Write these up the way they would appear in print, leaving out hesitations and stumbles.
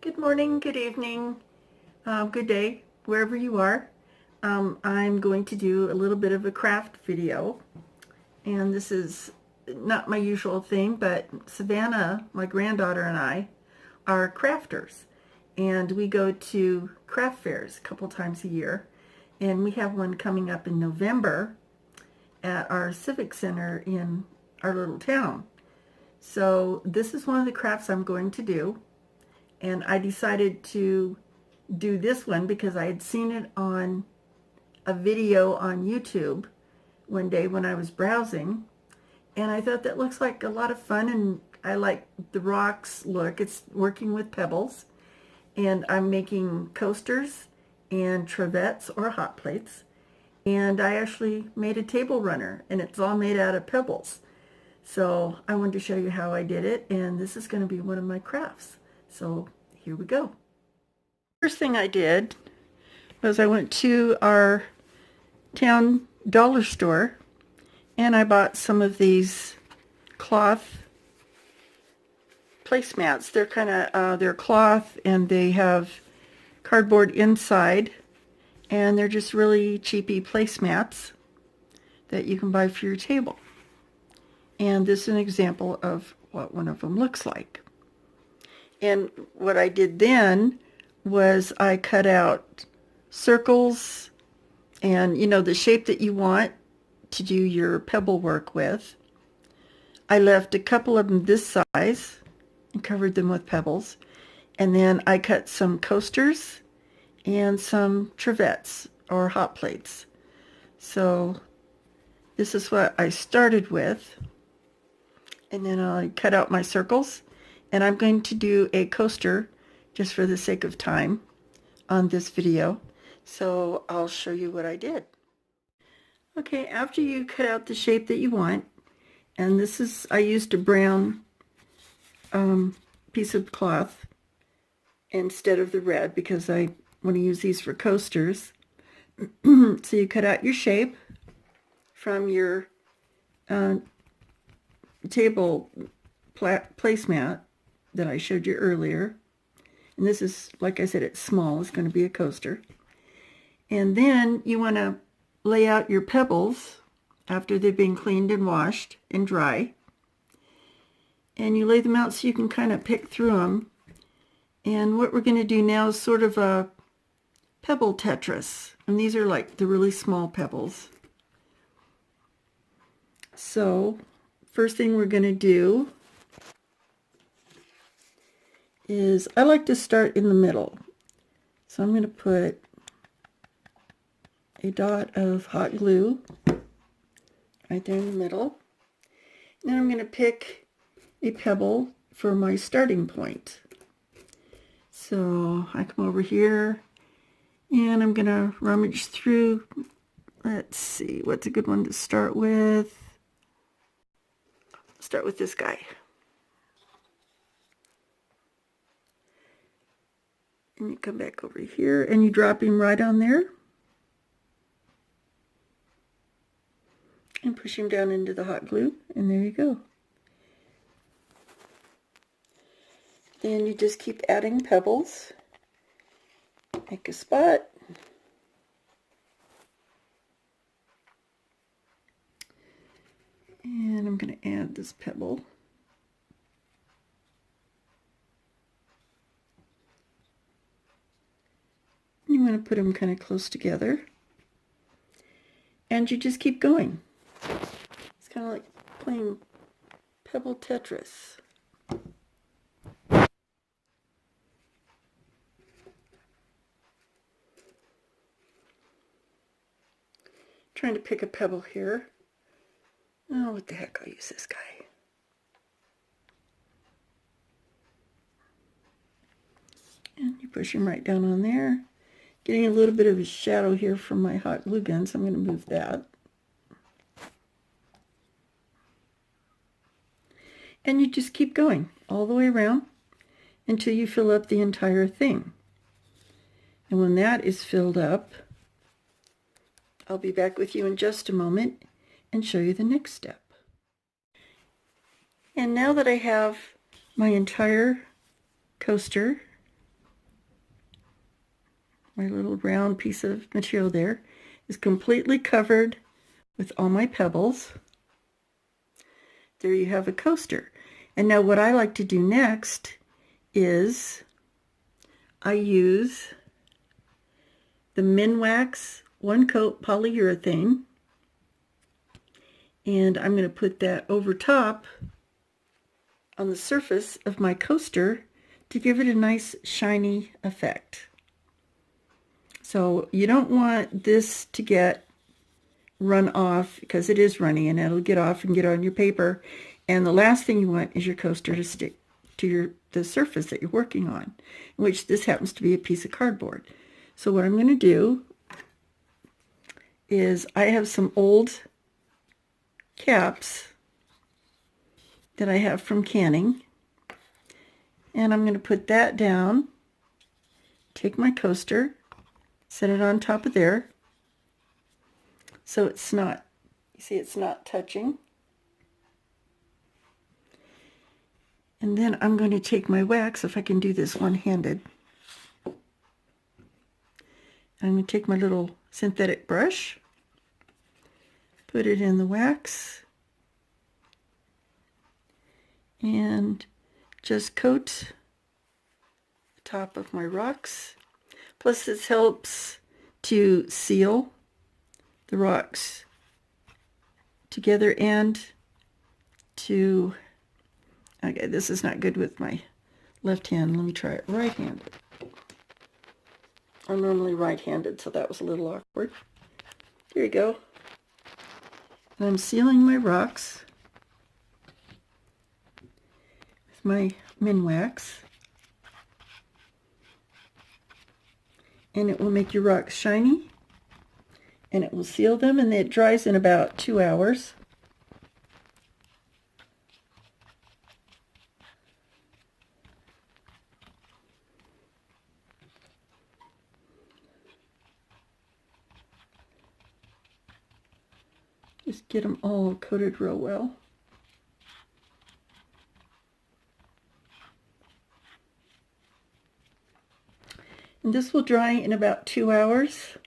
Good morning, good evening, good day, wherever you are. I'm going to do a little bit of a craft video, and this is not my usual thing, but Savannah, my granddaughter, and I are crafters, and we go to craft fairs a couple times a year, and we have one coming up in November at our civic center in our little town. So this is one of the crafts I'm going to do. And I decided to do this one because I had seen it on a video on YouTube one day when I was browsing. And I thought that looks like a lot of fun, and I like the rocks look. It's working with pebbles. And I'm making coasters and trevettes or hot plates. And I actually made a table runner, and it's all made out of pebbles. So I wanted to show you how I did it, and this is going to be one of my crafts. So here we go. First thing I did was I went to our town dollar store and I bought some of these cloth placemats. They're kind of they're cloth and they have cardboard inside, and they're just really cheapy placemats that you can buy for your table. And this is an example of what one of them looks like. And what I did then was I cut out circles and, the shape that you want to do your pebble work with. I left a couple of them this size and covered them with pebbles. And then I cut some coasters and some trevettes or hot plates. So this is what I started with. And then I cut out my circles. And I'm going to do a coaster just for the sake of time on this video. So I'll show you what I did. Okay, after you cut out the shape that you want, and this is, I used a brown piece of cloth instead of the red because I want to use these for coasters. So you cut out your shape from your table placemat that I showed you earlier. And this is, like I said, it's small. It's going to be a coaster. And then you want to lay out your pebbles after they've been cleaned and washed and dry. And you lay them out so you can kind of pick through them. And what we're going to do now is sort of a pebble Tetris. And these are like the really small pebbles. So first thing we're going to do is I like to start in the middle. So I'm going to put a dot of hot glue right there in the middle. Then I'm going to pick a pebble for my starting point. So I come over here and I'm going to rummage through. Let's see, what's a good one to start with? Start with this guy. And you come back over here and you drop him right on there and push him down into the hot glue, and there you go. Then you just keep adding pebbles. Make a spot. And I'm going to add this pebble. You want to put them kind of close together. And you just keep going. It's kind of like playing Pebble Tetris. Trying to pick a pebble here. Oh, what the heck, I'll use this guy. And you push him right down on there. Getting a little bit of a shadow here from my hot glue gun, so I'm going to move that. And you just keep going all the way around until you fill up the entire thing. And when that is filled up, I'll be back with you in just a moment and show you the next step. And now that I have my entire coaster my little round piece of material there, is completely covered with all my pebbles. There you have a coaster. And now what I like to do next is I use the Minwax One Coat Polyurethane, and I'm going to put that over top on the surface of my coaster to give it a nice shiny effect. So you don't want this to get run off, because it is runny and it'll get off and get on your paper, and the last thing you want is your coaster to stick to the surface that you're working on, which this happens to be a piece of cardboard. So what I'm going to do is I have some old caps that I have from canning, and I'm going to put that down, take my coaster, set it on top of there so it's not, you see, it's not touching. And then I'm going to take my wax, if I can do this one-handed. I'm going to take my little synthetic brush, put it in the wax, and just coat the top of my rocks. Plus this helps to seal the rocks together and to, okay, this is not good with my left hand. Let me try it right-handed. I'm normally right-handed, so that was a little awkward. Here you go. And I'm sealing my rocks with my Minwax. And it will make your rocks shiny, and it will seal them, and it dries in about 2 hours. Just get them all coated real well. And this will dry in about 2 hours.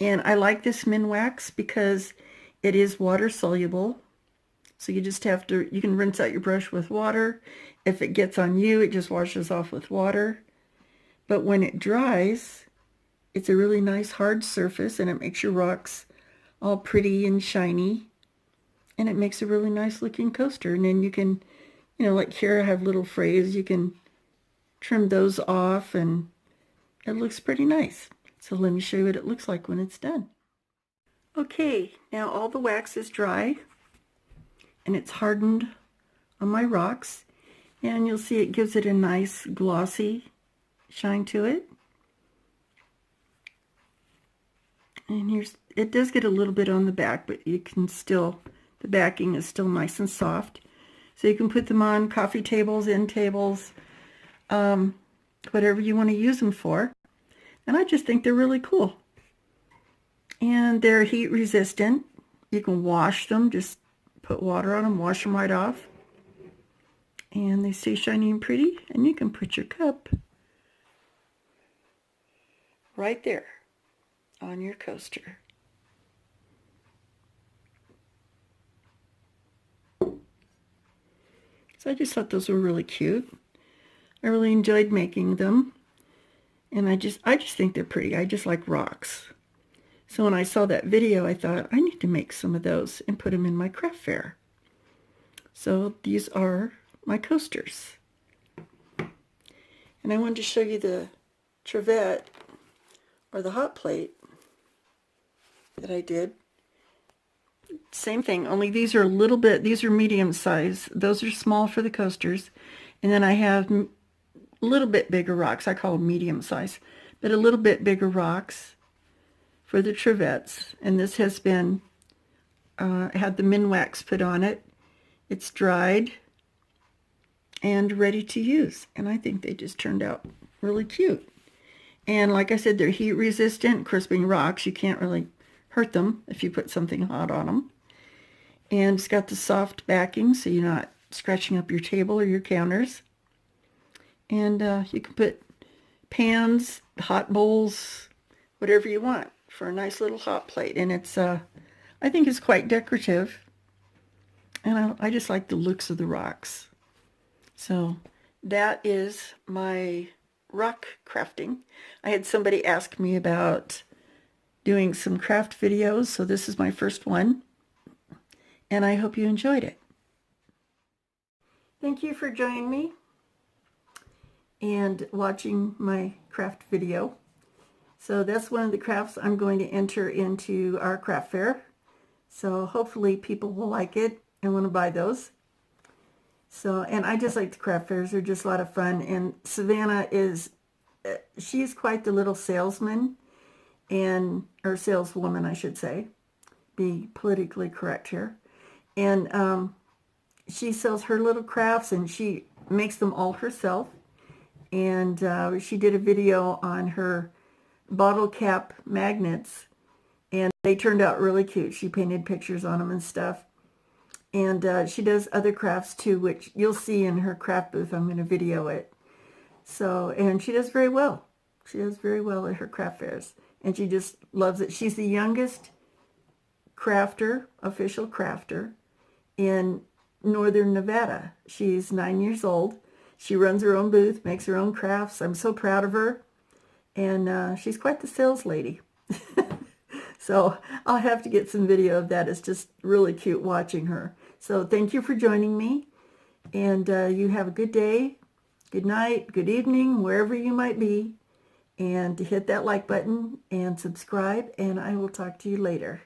And I like this Minwax because it is water soluble. So you just have to, you can rinse out your brush with water. If it gets on you, it just washes off with water. But when it dries, it's a really nice hard surface, and it makes your rocks all pretty and shiny. And it makes a really nice looking coaster. And then you can, you know, like here I have little frays, you can trim those off, and it looks pretty nice. So let me show you what it looks like when it's done. Okay, now all the wax is dry and it's hardened on my rocks, and you'll see it gives it a nice glossy shine to it. And here's, it does get a little bit on the back, but you can still, the backing is still nice and soft. So you can put them on coffee tables, end tables, whatever you want to use them for. And I just think they're really cool. And they're heat resistant. You can wash them, just put water on them, wash them right off. And they stay shiny and pretty. And you can put your cup right there on your coaster. So I just thought those were really cute. I really enjoyed making them. And I just think they're pretty. I just like rocks. So when I saw that video, I thought, I need to make some of those and put them in my craft fair. So these are my coasters. And I wanted to show you the trivet, or the hot plate, that I did. Same thing, only these are a little bit, these are medium size. Those are small for the coasters. And then I have a little bit bigger rocks. I call them medium size, but a little bit bigger rocks for the trivets. And this has been, had the Minwax put on it. It's dried and ready to use. And I think they just turned out really cute. And like I said, they're heat resistant. Of course, being rocks, you can't really hurt them if you put something hot on them. And it's got the soft backing, so you're not scratching up your table or your counters. And you can put pans, hot bowls, whatever you want for a nice little hot plate. And it's, I think it's quite decorative. And I just like the looks of the rocks. So that is my rock crafting. I had somebody ask me about doing some craft videos, so this is my first one. And I hope you enjoyed it. Thank you for joining me and watching my craft video. So that's one of the crafts I'm going to enter into our craft fair. So hopefully people will like it and want to buy those. So, and I just like the craft fairs. They're just a lot of fun. And Savannah is, she's quite the little salesman, or saleswoman, I should say. Be politically correct here. And she sells her little crafts and she makes them all herself. And she did a video on her bottle cap magnets, and they turned out really cute. She painted pictures on them and stuff. And she does other crafts too, which you'll see in her craft booth. I'm going to video it. So, and she does very well. She does very well at her craft fairs. And she just loves it. She's the youngest crafter, official crafter, in Northern Nevada. She's 9 years old. She runs her own booth, makes her own crafts. I'm so proud of her. And she's quite the sales lady. So I'll have to get some video of that. It's just really cute watching her. So thank you for joining me. And you have a good day, good night, good evening, wherever you might be. And hit that like button and subscribe. And I will talk to you later.